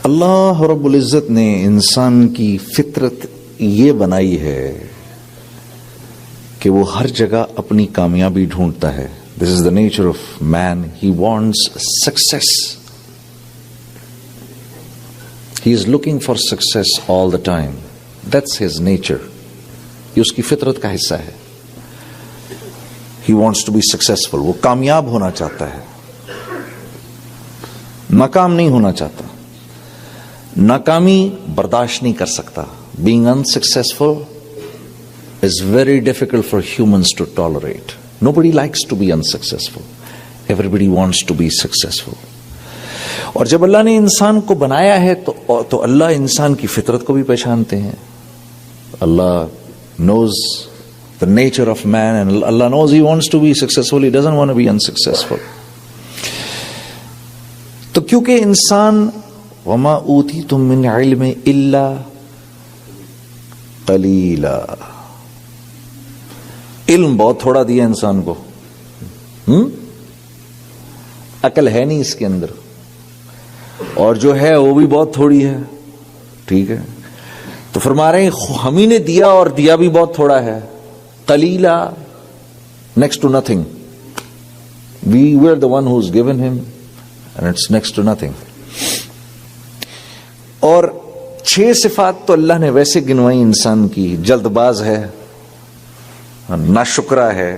اللہ رب العزت نے انسان کی فطرت یہ بنائی ہے کہ وہ ہر جگہ اپنی کامیابی ڈھونڈتا ہے. This is the nature of man. He wants success. He is looking for success all the time. That's his nature. یہ اس کی فطرت کا حصہ ہے. He wants to be successful. وہ کامیاب ہونا چاہتا ہے, ناکام نہیں ہونا چاہتا. ناکامی برداشت نہیں کر سکتا. Being unsuccessful is very difficult for humans to tolerate. Nobody likes to be unsuccessful. Everybody wants to be successful. اور جب اللہ نے انسان کو بنایا ہے تو اللہ انسان کی فطرت کو بھی پہچانتے ہیں. اللہ knows the nature of man and Allah knows he wants to be successful. He doesn't want to be unsuccessful. تو کیونکہ انسان وما اوتیتم من علم الا قلیلا, علم بہت تھوڑا دیا انسان کو. عقل ہے نہیں اس کے اندر, اور جو ہے وہ بھی بہت تھوڑی ہے. ٹھیک ہے, تو فرما رہے ہیں ہم ہی نے دیا, اور دیا بھی بہت تھوڑا ہے. قلیلا, next to nothing. We were the one who's given him and it's next to nothing. اور 6 صفات تو اللہ نے ویسے گنوائی انسان کی. جلد باز ہے, ناشکرا ہے,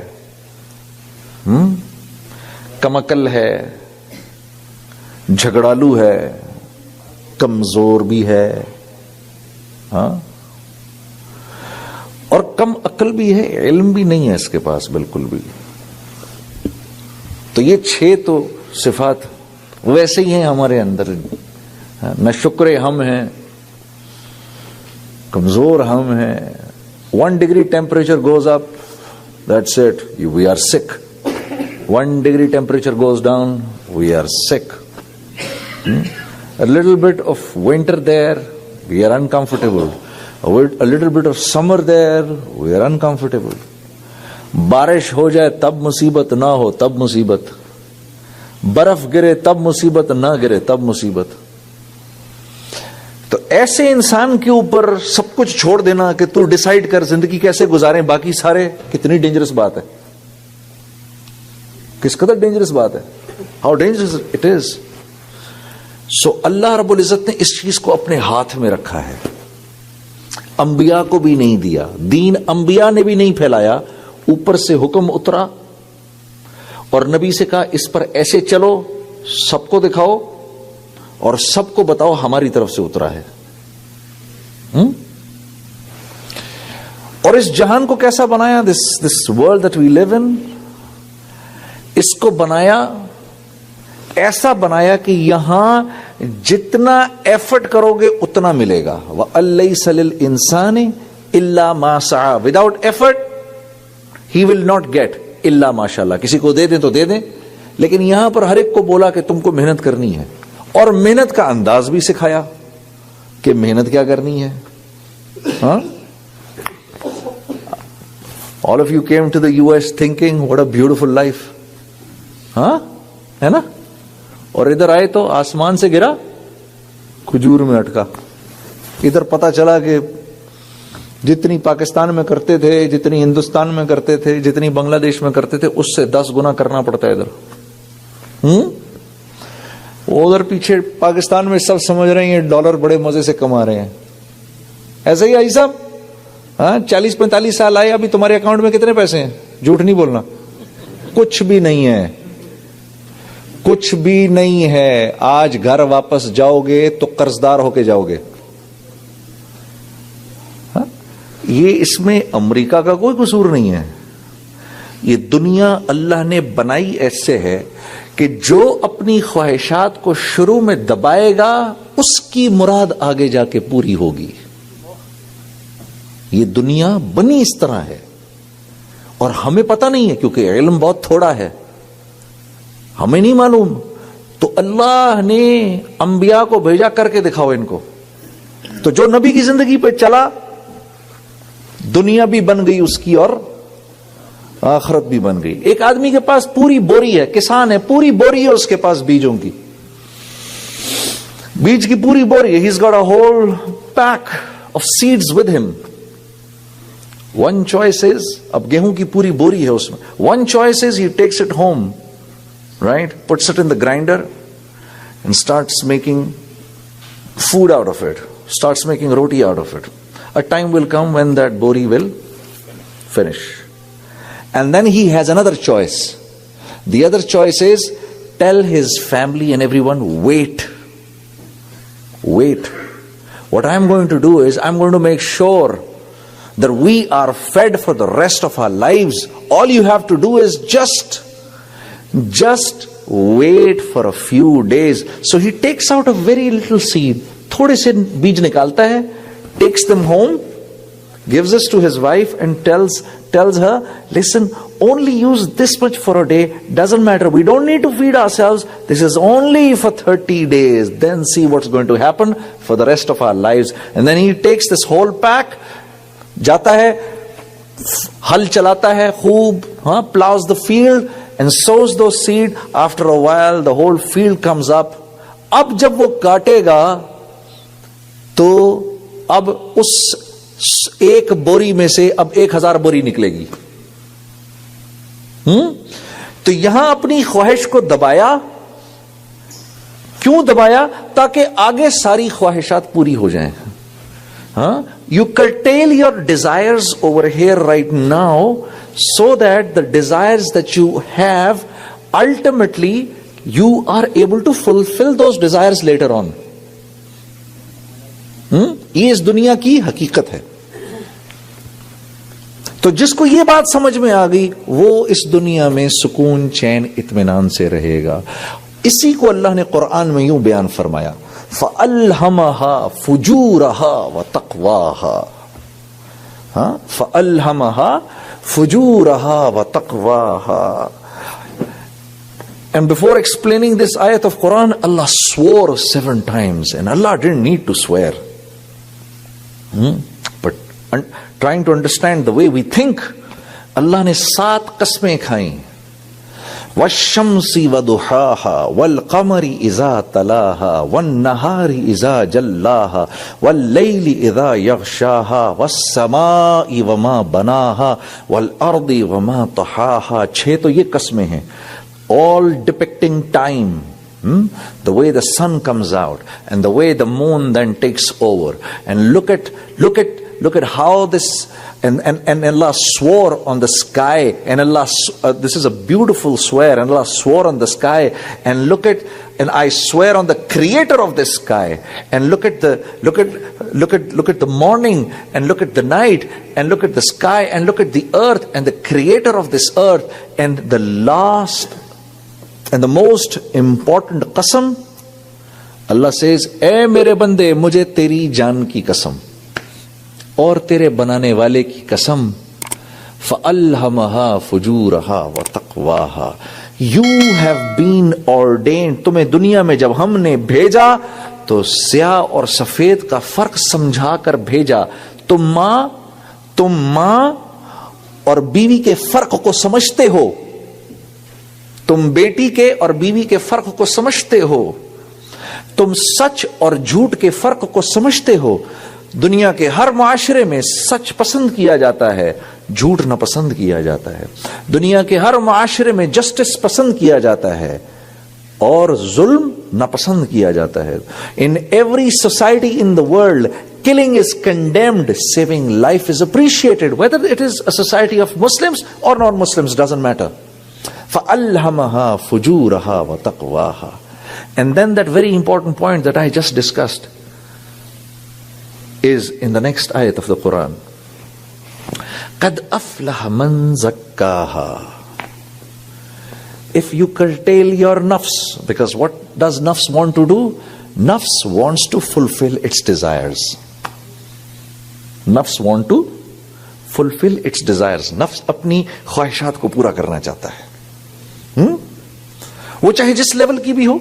کم عقل ہے, جھگڑالو ہے, کمزور بھی ہے, ہاں, اور کم عقل بھی ہے. علم بھی نہیں ہے اس کے پاس بالکل بھی. تو یہ 6 تو صفات ویسے ہی ہیں ہمارے اندر. نہ شکر ہم ہیں, کمزور ہم ہیں. 1 degree temperature goes up, that's it, we are sick. 1 degree temperature goes down, we are sick. A little bit of winter there, we are uncomfortable. A little bit of summer there, we are uncomfortable. بارش ہو جائے تب مصیبت, نہ ہو تب مصیبت. برف گرے تب مصیبت, نہ گرے تب مصیبت. تو ایسے انسان کے اوپر سب کچھ چھوڑ دینا کہ تو ڈیسائیڈ کر زندگی کیسے گزاریں, باقی سارے, کتنی ڈینجرس بات ہے. کس قدر ڈینجرس بات ہے. How dangerous it is. So اللہ رب العزت نے اس چیز کو اپنے ہاتھ میں رکھا ہے. انبیاء کو بھی نہیں دیا دین, انبیاء نے بھی نہیں پھیلایا. اوپر سے حکم اترا اور نبی سے کہا اس پر ایسے چلو, سب کو دکھاؤ اور سب کو بتاؤ ہماری طرف سے اترا ہے. اور اس جہان کو کیسا بنایا, دس ورلڈ دیٹ وی لیو ان, اس کو بنایا ایسا بنایا کہ یہاں جتنا ایفرٹ کرو گے اتنا ملے گا. وَأَلَّيْسَ لِلْإِنسَانِ إِلَّا مَا سَعَى. Without effort he will not get الا ماشاء اللہ. کسی کو دے دیں تو دے دیں, لیکن یہاں پر ہر ایک کو بولا کہ تم کو محنت کرنی ہے, اور محنت کا انداز بھی سکھایا کہ محنت کیا کرنی ہے. ہاں, all of you came to the US thinking what a beautiful life. ہاں, ہے نا, اور ادھر آئے تو آسمان سے گرا, کھجور میں اٹکا. ادھر پتا چلا کہ جتنی پاکستان میں کرتے تھے, جتنی ہندوستان میں کرتے تھے, جتنی بنگلہ دیش میں کرتے تھے, اس سے 10 گنا کرنا پڑتا ہے ادھر. ادھر پیچھے پاکستان میں سب سمجھ رہے ہیں ڈالر بڑے مزے سے کما رہے ہیں. ایسے ہی آئی صاحب, ہاں, 40-45 سال آئے, ابھی تمہارے اکاؤنٹ میں کتنے پیسے ہیں؟ جھوٹ نہیں بولنا. کچھ بھی نہیں ہے, کچھ بھی نہیں ہے. آج گھر واپس جاؤ گے تو قرضدار ہو کے جاؤ گے. یہ اس میں امریکہ کا کوئی قصور نہیں ہے. یہ دنیا اللہ نے بنائی ایسے ہے کہ جو اپنی خواہشات کو شروع میں دبائے گا اس کی مراد آگے جا کے پوری ہوگی. یہ دنیا بنی اس طرح ہے, اور ہمیں پتہ نہیں ہے کیونکہ علم بہت تھوڑا ہے, ہمیں نہیں معلوم. تو اللہ نے انبیاء کو بھیجا کر کے دکھاؤ ان کو. تو جو نبی کی زندگی پہ چلا, دنیا بھی بن گئی اس کی اور آخرت بھی بن گئی. ایک آدمی کے پاس پوری بوری ہے, کسان ہے, پوری بوری ہے اس کے پاس بیجوں کی. بیج کی پوری بوری, he's got a whole pack of seeds with him. One choice is, اب گیہوں کی پوری بوری ہے اس میں, one choice is he takes it home, right, puts it in the grinder and starts making food out of it, starts making roti out of it. A time will come when that bori will finish. And then he has another choice. The other choice is, tell his family and everyone, wait. What I'm going to do is, I'm going to make sure that we are fed for the rest of our lives. All you have to do is just wait for a few days. So he takes out a very little seed. تھوڑے سے بیج نکالتا ہے, takes them home, gives this to his wife and tells her, listen, only use this much for a day, doesn't matter, we don't need to feed ourselves, this is only for 30 days, then see what's going to happen for the rest of our lives. And then he takes this whole pack, جاتا ہے, ہل چلاتا ہے خوب, plows the field and sows those seed. After a while the whole field comes up. اب جب وہ کاٹے گا تو اب اس ایک بوری میں سے اب 1000 بوری نکلے گی. تو یہاں اپنی خواہش کو دبایا. کیوں دبایا؟ تاکہ آگے ساری خواہشات پوری ہو جائیں. You curtail your desires over here right now so that the desires that you have, ultimately you are able to fulfill those desires later on. یہ اس دنیا کی حقیقت ہے. تو جس کو یہ بات سمجھ میں آ گئی وہ اس دنیا میں سکون, چین, اطمینان سے رہے گا. اسی کو اللہ نے قرآن میں یوں بیان فرمایا, فَأَلْهَمَهَا فُجُورَهَا وَتَقْوَاهَا. فَأَلْهَمَهَا فُجُورَهَا وَتَقْوَاهَا. And before explaining this ayat of Quran, Allah swore 7 times, and Allah didn't need to swear. But trying to understand the way we think, Allah نے 7 قسمیں کھائیں. وَالشَّمْسِ وَضُحَاهَا وَالْقَمَرِ إِذَا تَلَاهَا وَالنَّهَارِ إِذَا جَلَّاهَا وَاللَّيْلِ إِذَا يَغْشَاهَا وَالسَّمَاءِ وَمَا بَنَاهَا وَالْأَرْضِ وَمَا طَحَاهَا. 6 تو یہ قسمیں ہیں, all depicting time. The way the sun comes out and the way the moon then takes over. And look at how this, and Allah swore on the sky, and Allah, this is a beautiful swear, and Allah swore on the sky, and I swear on the creator of this sky, and look at the morning, and look at the night, and look at the sky, and look at the earth, and the creator of this earth. And the last and the most important qasam, Allah says, اے میرے بندے, مجھے تیری جان کی قسم اور تیرے بنانے والے کی قسم, فَأَلْهَمَهَا فُجُورَهَا وَتَقْوَاهَا. You have been ordained. تمہیں دنیا میں جب ہم نے بھیجا تو سیاہ اور سفید کا فرق سمجھا کر بھیجا. تم ماں اور بیوی کے فرق کو سمجھتے ہو, تم بیٹی کے اور بیوی کے فرق کو سمجھتے ہو, تم سچ اور جھوٹ کے فرق کو سمجھتے ہو. دنیا کے ہر معاشرے میں سچ پسند کیا جاتا ہے, جھوٹ ناپسند کیا جاتا ہے. دنیا کے ہر معاشرے میں جسٹس پسند کیا جاتا ہے اور ظلم ناپسند کیا جاتا ہے. In every society in the world, killing is condemned, saving life is appreciated. Whether it is a society of Muslims or non-Muslims, doesn't matter. فَأَلْهَمَهَا فُجُورَهَا وَتَقْوَاهَا. And then that very important point that I just discussed is in the next ayat of the Quran. قَدْ أَفْلَحَ مَنْ زَكَّاهَا. If you curtail your nafs, because what does nafs want to do? Nafs wants to fulfill its desires. Nafs want to fulfill its desires. Nafs اپنی خواہشات کو پورا کرنا چاہتا ہے, وہ چاہے جس لیول کی بھی ہو.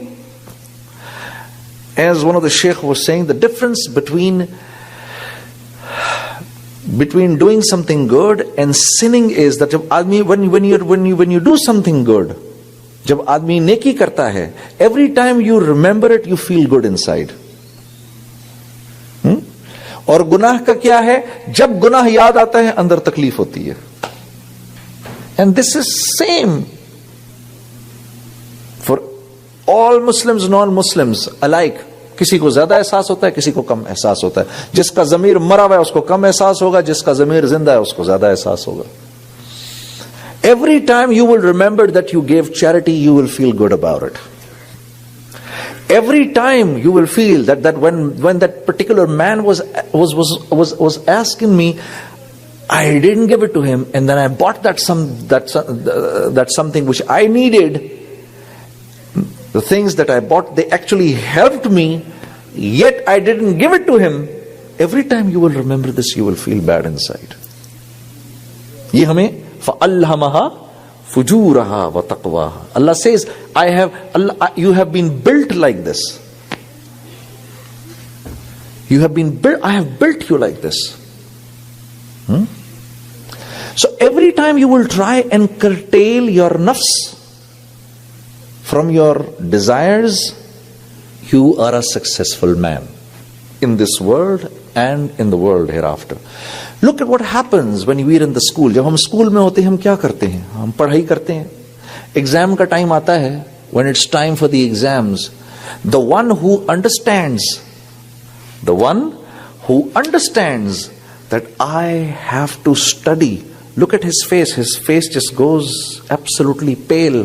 As one of the sheikh was saying, the difference between doing something good and sinning is that when you do something good, جب آدمی نیکی کرتا ہے, every time you remember it, you feel good inside. اور گناہ کا کیا ہے؟ جب گناہ یاد آتا ہے اندر تکلیف ہوتی ہے. And this is same for all Muslims non Muslims alike. کسی کو زیادہ احساس ہوتا ہے, کسی کو کم احساس ہوتا ہے. جس کا ضمیر مرا ہوا ہے اس کو کم احساس ہوگا, جس کا ضمیر زندہ ہے اس کو زیادہ احساس ہوگا. Every time you will remember that you gave charity, you will feel good about it. Every time you will feel that when that particular man was asking me, I didn't give it to him, and then I bought that something which I needed. The things that I bought, they actually helped me, yet I didn't give it to him. Every time you will remember this, you will feel bad inside. یہ ہمیں فَأَلْهَمَهَا فُجُورَهَا وَتَقْوَاهَا. Allah says, you have been built like this. You have been built, I have built you like this. So every time you will try and curtail your nafs from your desires, you are a successful man in this world and in the world hereafter. Look at what happens when we are in the school. جب ہم school میں ہوتے ہیں ہم کیا کرتے ہیں؟ ہم پڑھائی کرتے ہیں. ایگزام کا ٹائم آتا ہے. When it's time for the exams, the one who understands that I have to study, look at his face. His face just goes absolutely pale.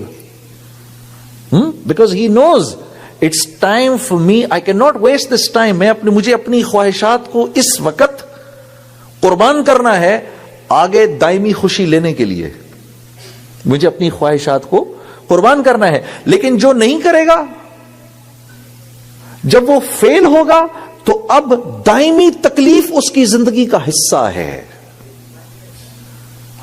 Because he knows it's time for me. I cannot waste this time. مجھے اپنی خواہشات کو اس وقت قربان کرنا ہے آگے دائمی خوشی لینے کے لیے. مجھے اپنی خواہشات کو قربان کرنا ہے. لیکن جو نہیں کرے گا, جب وہ فیل ہوگا تو اب دائمی تکلیف اس کی زندگی کا حصہ ہے.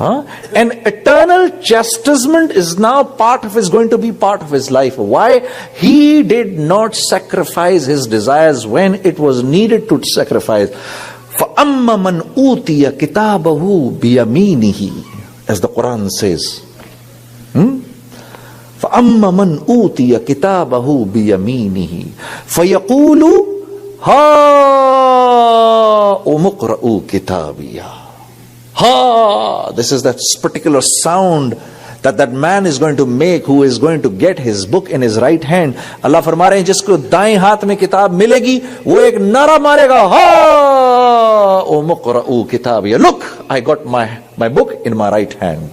An eternal chastisement is now going to be part of his life. Why? He did not sacrifice his desires when it was needed to sacrifice. فَأَمَّا مَنْ أُوتِيَ كِتَابَهُ بِيَمِينِهِ, as the Quran says. فَأَمَّا مَنْ أُوتِيَ كِتَابَهُ بِيَمِينِهِ فَيَقُولُ هَاؤُمُ اقْرَءُوا كِتَابِيَهْ. This is that particular sound that man is going to make, who is going to get his book in his right hand. اللہ فرما رہے ہیں جس کو دائیں ہاتھ میں کتاب ملے گی وہ ایک نعرہ مارے گا, هَاؤُمُ اقْرَءُوا كِتَابِيَهْ. Look, I got my book in my right hand.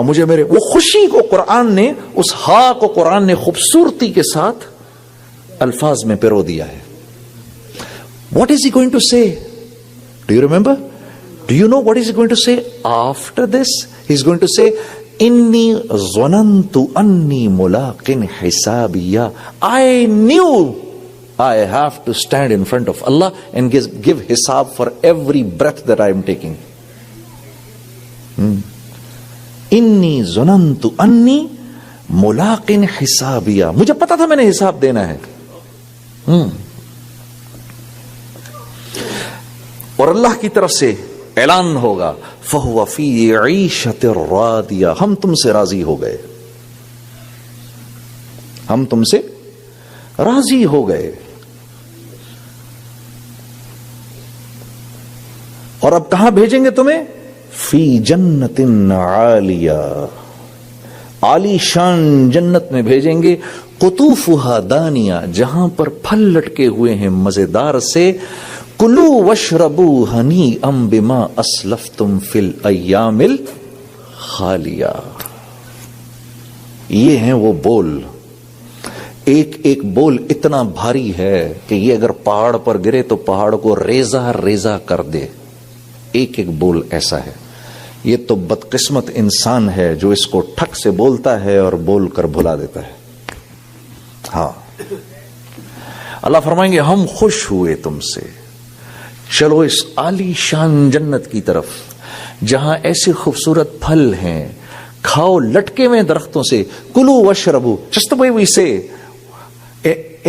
مجھے میرے وہ خوشی کو قرآن نے, اس ہا کو قرآن نے خوبصورتی کے ساتھ الفاظ میں پرو دیا ہے. What is he going to say? Do you remember? Do you know what is he going to say after this? He's going to say, Inni zonantu anni mulaqin hisabiya. I knew I have to stand in front of Allah and give hisab for every breath that I am taking. Inni zonantu anni mulaqin hisabiya. مجھے پتا تھا میں نے حساب دینا ہے. اور اللہ کی طرف سے اعلان ہوگا, فَهُوَ فِي عِيشَةٍ رَاضِيَةٍ. ہم تم سے راضی ہو گئے, ہم تم سے راضی ہو گئے. اور اب کہاں بھیجیں گے تمہیں؟ فی جنت عالیہ, عالی شان جنت میں بھیجیں گے. قطوفہا دانیہ, جہاں پر پھل لٹکے ہوئے ہیں مزیدار سے. کلو وشربو ہنیئا بما اسلفتم فی الایام الخالیہ. یہ ہیں وہ بول, ایک ایک بول اتنا بھاری ہے کہ یہ اگر پہاڑ پر گرے تو پہاڑ کو ریزہ ریزہ کر دے. ایک ایک بول ایسا ہے. یہ تو بدقسمت انسان ہے جو اس کو ٹھک سے بولتا ہے اور بول کر بھلا دیتا ہے. ہاں, اللہ فرمائیں گے ہم خوش ہوئے تم سے, چلو اس عالی شان جنت کی طرف جہاں ایسے خوبصورت پھل ہیں, کھاؤ لٹکے ہوئے درختوں سے. کلو وشربو, just the way we say.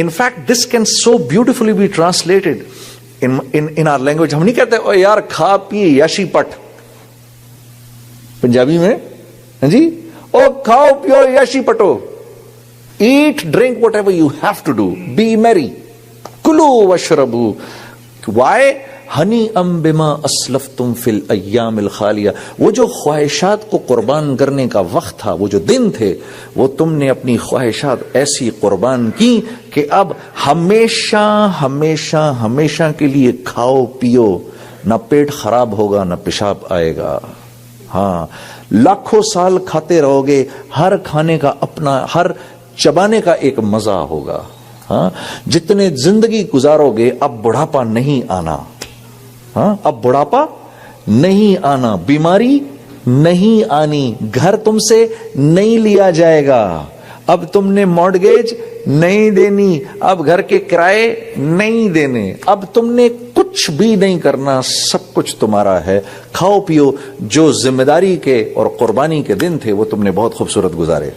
In fact, this can so beautifully be translated in our language. ہم نہیں کہتے او یار کھا پی یاشی پٹ, پنجابی میں جی او کھاؤ پیو یاشی پٹو. Eat, drink whatever you have to do. Be merry. کلو واشربو. وائے ہنی ام بما اسلفتم فی الایام الخالیہ. وہ جو خواہشات کو قربان کرنے کا وقت تھا، وہ جو دن تھے، وہ تم نے اپنی خواہشات ایسی قربان کی کہ اب ہمیشہ ہمیشہ ہمیشہ کے لیے کھاؤ پیو، نہ پیٹ خراب ہوگا نہ پیشاب آئے گا. ہاں، لاکھوں سال کھاتے رہو گے، ہر کھانے کا اپنا، ہر چبانے کا ایک مزہ ہوگا. ہاں، جتنے زندگی گزارو گے اب بڑھاپا نہیں آنا. ہاں، اب بڑھاپا نہیں آنا، بیماری نہیں آنی، گھر تم سے نہیں لیا جائے گا، اب تم نے مارٹگیج نہیں دینی، اب گھر کے کرائے نہیں دینے، اب تم نے کچھ بھی نہیں کرنا، سب کچھ تمہارا ہے. کھاؤ پیو. جو ذمہ داری کے اور قربانی کے دن تھے وہ تم نے بہت خوبصورت گزارے.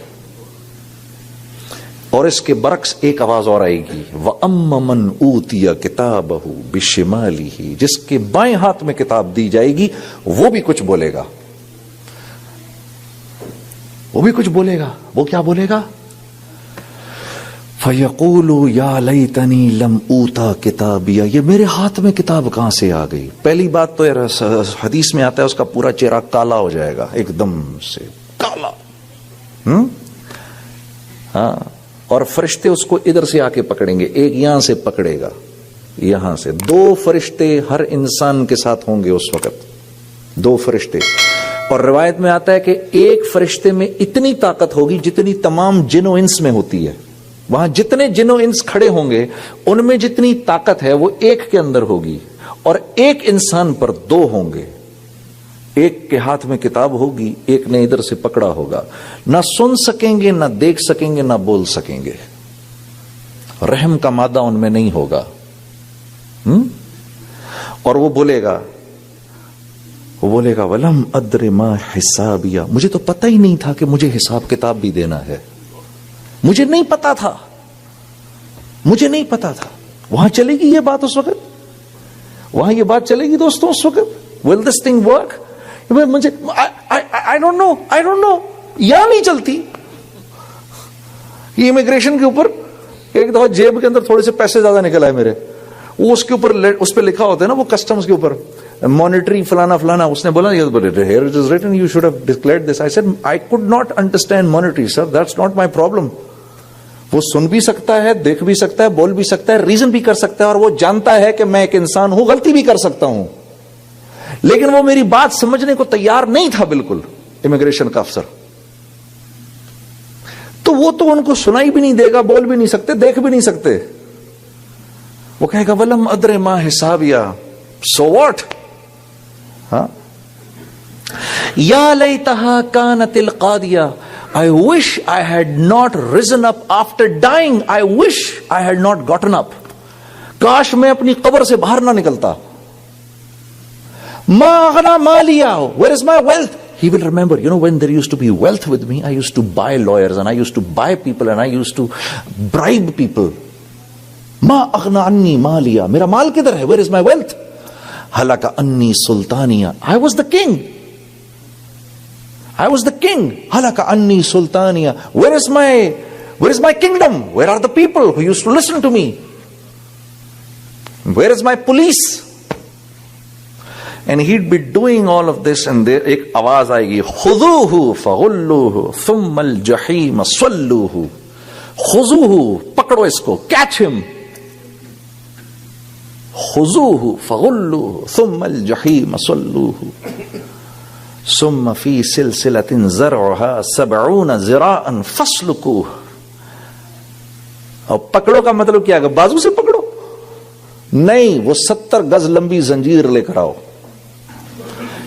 اور اس کے برعکس ایک آواز اور آئے گی، وَأَمَّ مَنْ أُوتِيَ كِتَابَهُ بِشِمَالِهِ. جس کے بائیں ہاتھ میں کتاب دی جائے گی وہ بھی کچھ بولے گا. وہ بھی کچھ بولے گا. وہ کیا بولے گا؟ فَيَقُولُ يَا لَيْتَنِي لَمْ أُوتَ كِتَابِيَ. یہ میرے ہاتھ میں کتاب کہاں سے آ گئی؟ پہلی بات تو حدیث میں آتا ہے اس کا پورا چہرہ کالا ہو جائے گا، ایک دم سے کالا. ہاں، اور فرشتے اس کو ادھر سے آ کے پکڑیں گے، ایک یہاں سے پکڑے گا، یہاں سے. 2 فرشتے ہر انسان کے ساتھ ہوں گے اس وقت، 2 فرشتے. اور روایت میں آتا ہے کہ ایک فرشتے میں اتنی طاقت ہوگی جتنی تمام جن و انس میں ہوتی ہے. وہاں جتنے جن و انس کھڑے ہوں گے ان میں جتنی طاقت ہے وہ ایک کے اندر ہوگی، اور ایک انسان پر 2 ہوں گے. ایک کے ہاتھ میں کتاب ہوگی، ایک نے ادھر سے پکڑا ہوگا. نہ سن سکیں گے، نہ دیکھ سکیں گے، نہ بول سکیں گے. رحم کا مادہ ان میں نہیں ہوگا. اور وہ بولے گا وَلَمْ أَدْرِ مَا حِسَابِيَا. مجھے تو پتہ ہی نہیں تھا کہ مجھے حساب کتاب بھی دینا ہے. مجھے نہیں پتا تھا، مجھے نہیں پتا تھا. وہاں چلے گی یہ بات اس وقت، وہاں یہ بات چلے گی دوستوں اس وقت. Will this thing work? مجھے I don't know. یا نہیں چلتی. یہ امیگریشن کے اوپر ایک دفعہ جیب کے اندر تھوڑے سے پیسے زیادہ نکل آئے میرے، وہ اس کے اوپر اس پہ لکھا ہوتا ہے نا، وہ کسٹمز کے اوپر مانیٹری فلانا فلانا. اس نے بولا here it is written, you should have declared this. I said I could not understand monetary, sir. That's not my problem. وہ سن بھی سکتا ہے، دیکھ بھی سکتا ہے، بول بھی سکتا ہے، ریزن بھی کر سکتا ہے، اور وہ جانتا ہے کہ میں ایک انسان ہوں، غلطی بھی کر سکتا ہوں. لیکن وہ میری بات سمجھنے کو تیار نہیں تھا بالکل، امیگریشن کا افسر. تو وہ تو ان کو سنائی بھی نہیں دے گا، بول بھی نہیں سکتے، دیکھ بھی نہیں سکتے. وہ کہے گا وَلَمْ أَدْرِ مَا حِسَابِيَا. So what? ہاں، یا لیتہا کانت القاضیہ. I wish I had not risen up after dying. I wish I had not gotten up. کاش میں اپنی قبر سے باہر نہ نکلتا. ما اغنا مالیا. Where is my wealth? He will remember, when there used to be wealth with me, I used to buy lawyers and I used to buy people and I used to bribe people. ما اغنا عنی مالیا. میرا مال کدھر ہے؟ Where is my wealth? ہلاک انی سلطانیہ. I was the king. ہلاک انی سلطانیہ. Where is my kingdom? Where are the people who used to listen to me? Where is my police? And he'd be doing all of this, and there ایک آواز آئے گی، خذوہ فغلوہ ثم الجحیم صلوہ. خذوہ، پکڑو اس کو، catch him. خذوہ فغلوہ ثم الجحیم صلوہ ثم فی سلسلۃ ذرعها 70 ذراعا فاسلکوہ. اور پکڑو کا مطلب کیا ہے؟ بازو سے پکڑو نہیں، وہ 70 گز لمبی زنجیر لے کر آؤ.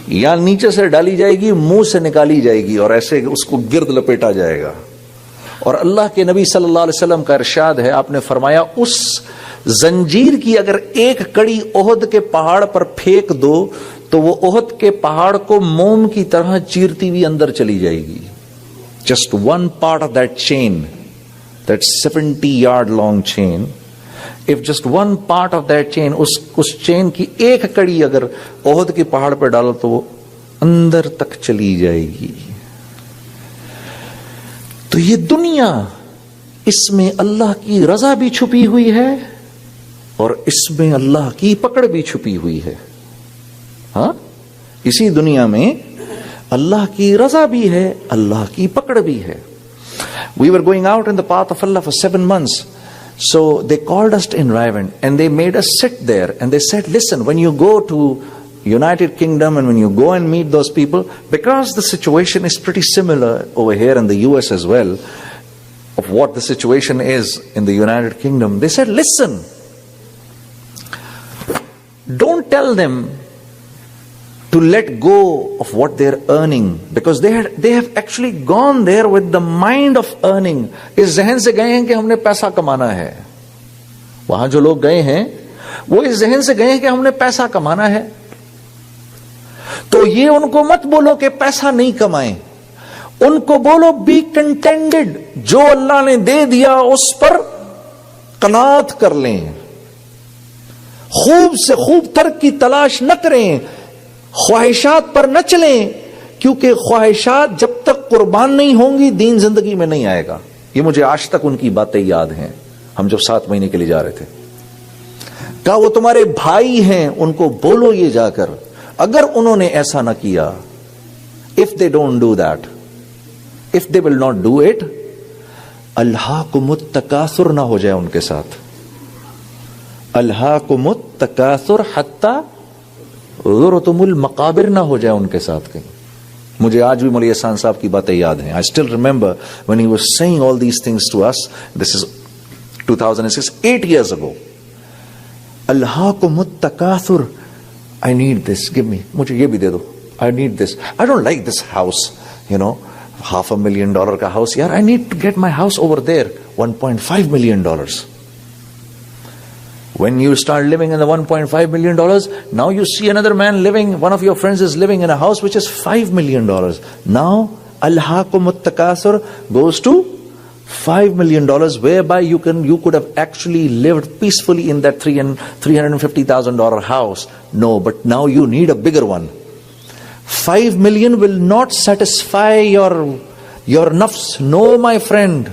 یا نیچے سے ڈالی جائے گی، منہ سے نکالی جائے گی، اور ایسے اس کو گرد لپیٹا جائے گا. اور اللہ کے نبی صلی اللہ علیہ وسلم کا ارشاد ہے، آپ نے فرمایا اس زنجیر کی اگر ایک کڑی احد کے پہاڑ پر پھینک دو تو وہ احد کے پہاڑ کو موم کی طرح چیرتی ہوئی اندر چلی جائے گی. Just one part of that chain, that 70 yard long chain, if just one part of that chain, اس چین کی ایک کڑی اگر احد کے پہاڑ پہ ڈالو تو وہ اندر تک چلی جائے گی. تو یہ دنیا، اس میں اللہ کی رضا بھی چھپی ہوئی ہے اور اس میں اللہ کی پکڑ بھی چھپی ہوئی ہے. ہاں, اسی دنیا میں اللہ کی رضا بھی ہے, اللہ کی پکڑ بھی ہے. We were going out in the path of Allah for 7 months. So they called us in Raivan and they made us sit there and they said, listen, when you go to United Kingdom and when you go and meet those people, because the situation is pretty similar over here in the US as well, of what the situation is in the United Kingdom, they said, listen, don't tell them to let go of what they're earning, because they have actually gone there with the mind of earning. اس ذہن سے گئے ہیں کہ ہم نے پیسہ کمانا ہے. وہاں جو لوگ گئے ہیں وہ اس ذہن سے گئے ہیں کہ ہم نے پیسہ کمانا ہے. تو یہ ان کو مت بولو کہ پیسہ نہیں کمائیں, ان کو بولو بی کنٹینٹڈ, جو اللہ نے دے دیا اس پر قناعت کر لیں, خوب سے خوب تر کی تلاش نہ کریں, خواہشات پر نہ چلیں, کیونکہ خواہشات جب تک قربان نہیں ہوں گی دین زندگی میں نہیں آئے گا. یہ مجھے آج تک ان کی باتیں یاد ہیں. ہم جب 7 مہینے کے لیے جا رہے تھے, کہا وہ تمہارے بھائی ہیں, ان کو بولو یہ جا کر, اگر انہوں نے ایسا نہ کیا, if they don't do that, if they will not do it, الہاکم التکاثر نہ ہو جائے ان کے ساتھ. الہاکم التکاثر حتی زرتم المقابر نہ ہو جائے ان کے ساتھ کہیں. مجھے آج بھی مولوی احسان صاحب کی باتیں یاد ہیں. I still remember when he was saying all these things to us. This is 2006, 8 years ago. الہاکم التکاثر, I need this, give me, مجھے یہ بھی دے دو, I need this, I don't like this house, you know, $500,000 کا house, yaar, I need to get my house over there, $1.5 million. When you start living in the $1.5 million, now you see another man living, one of your friends is living in a house which is $5 million. Now, alhaakum at-takasur goes to $5 million, whereby you could have actually lived peacefully in that $350,000 house. No, but now you need a bigger one. 5 million will not satisfy your nafs. No, my friend.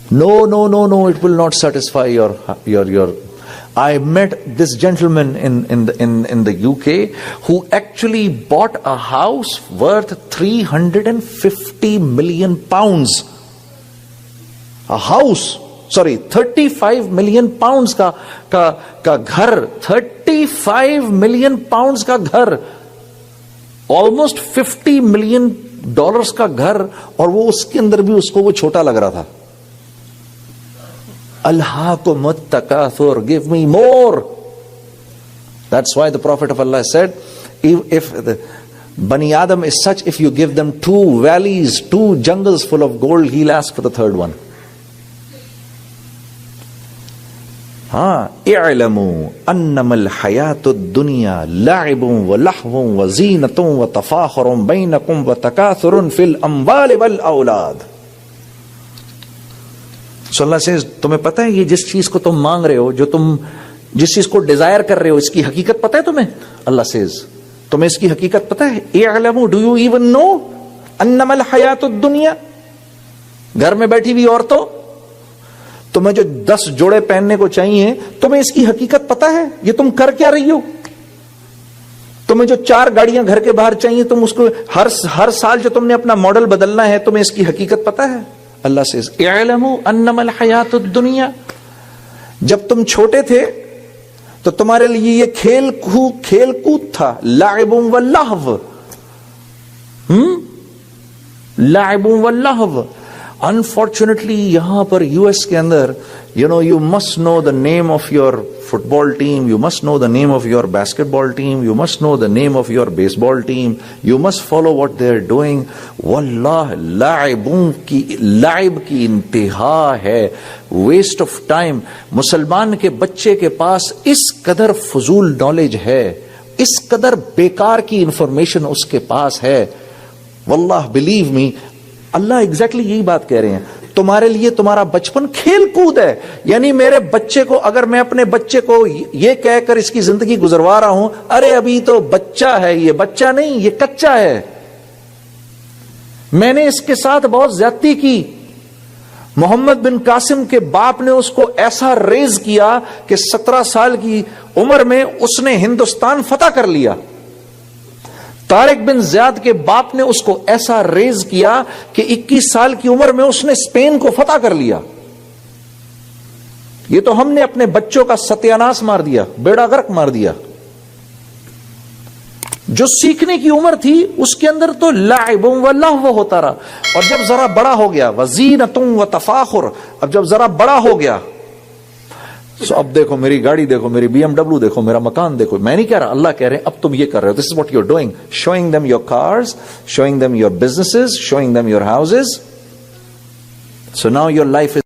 No, it will not satisfy your. I met this gentleman in the UK who actually bought a house worth 350 million pounds. A house, 35 million pounds ka ghar, 35 million pounds ka ghar, almost $50 million کا گھر, اور وہ اس کے اندر بھی اس کو وہ چھوٹا لگ رہا تھا. Alhaakum at-takathur, give me more. That's why the Prophet of Allah said, if the Bani Adam is such, if you give them 2 valleys, 2 jungles full of gold, he'll ask for the 3rd one. اعلموا انما الحياة الدنيا لعب ولهو وزينة وتفاخر بينكم وتكاثر في الاموال والاولاد. So Allah says, تمہیں پتہ ہے یہ جس چیز کو تم مانگ رہے ہو, جو تم جس چیز کو ڈیزائر کر رہے ہو, اس کی حقیقت پتہ ہے تمہیں؟ اللہ says, تمہیں اس کی حقیقت پتہ ہے؟ اعلموا, do you even know انما الحیات الدنیا, گھر میں بیٹھی ہوئی عورتوں, تمہیں جو 10 جوڑے پہننے کو چاہیے, تمہیں اس کی حقیقت پتہ ہے یہ تم کر کیا رہی ہو؟ تمہیں جو 4 گاڑیاں گھر کے باہر چاہیے, تم اس کو ہر سال جو تم نے اپنا ماڈل بدلنا ہے, تمہیں اس کی حقیقت پتہ ہے؟ اللہ سے اعلموا انما الحیات الدنیا. جب تم چھوٹے تھے تو تمہارے لیے یہ کھیل کود تھا, لعب و لہو, لعب و لہو. Unfortunately, یہاں پر US کے اندر, you must know the name of your football team, you must know the name of your basketball team, you must know the name of your baseball team, you must follow what they're doing. واللہ لعب کی انتہا ہے, waste of time. مسلمان کے بچے کے پاس اس قدر فضول نالج ہے, اس قدر بیکار کی انفارمیشن اس کے پاس ہے. واللہ believe me, اللہ ایگزیکٹلی یہی بات کہہ رہے ہیں, تمہارے لیے تمہارا بچپن کھیل کود ہے. یعنی میرے بچے کو, اگر میں اپنے بچے کو یہ کہہ کر اس کی زندگی گزروا رہا ہوں, ارے ابھی تو بچہ ہے, یہ بچہ نہیں, یہ کچا ہے, میں نے اس کے ساتھ بہت زیادتی کی, محمد بن قاسم کے باپ نے اس کو ایسا ریز کیا کہ 17 سال کی عمر میں اس نے ہندوستان فتح کر لیا. طارق بن زیاد کے باپ نے اس کو ایسا ریز کیا کہ 21 سال کی عمر میں اس نے اسپین کو فتح کر لیا. یہ تو ہم نے اپنے بچوں کا ستیاناش مار دیا, بیڑا غرق مار دیا. جو سیکھنے کی عمر تھی اس کے اندر تو لعب و لہو ہوتا رہا, اور جب ذرا بڑا ہو گیا وزینۃ و تفاخر, اب جب ذرا بڑا ہو گیا اب دیکھو میری گاڑی دیکھو, میری BMW دیکھو, میرا مکان دیکھو. میں نہیں کہہ رہا, اللہ کہہ رہے ہیں اب تم یہ کر رہے ہو. This is what you are doing, showing them your cars, showing them your businesses, showing them your houses. So now your life is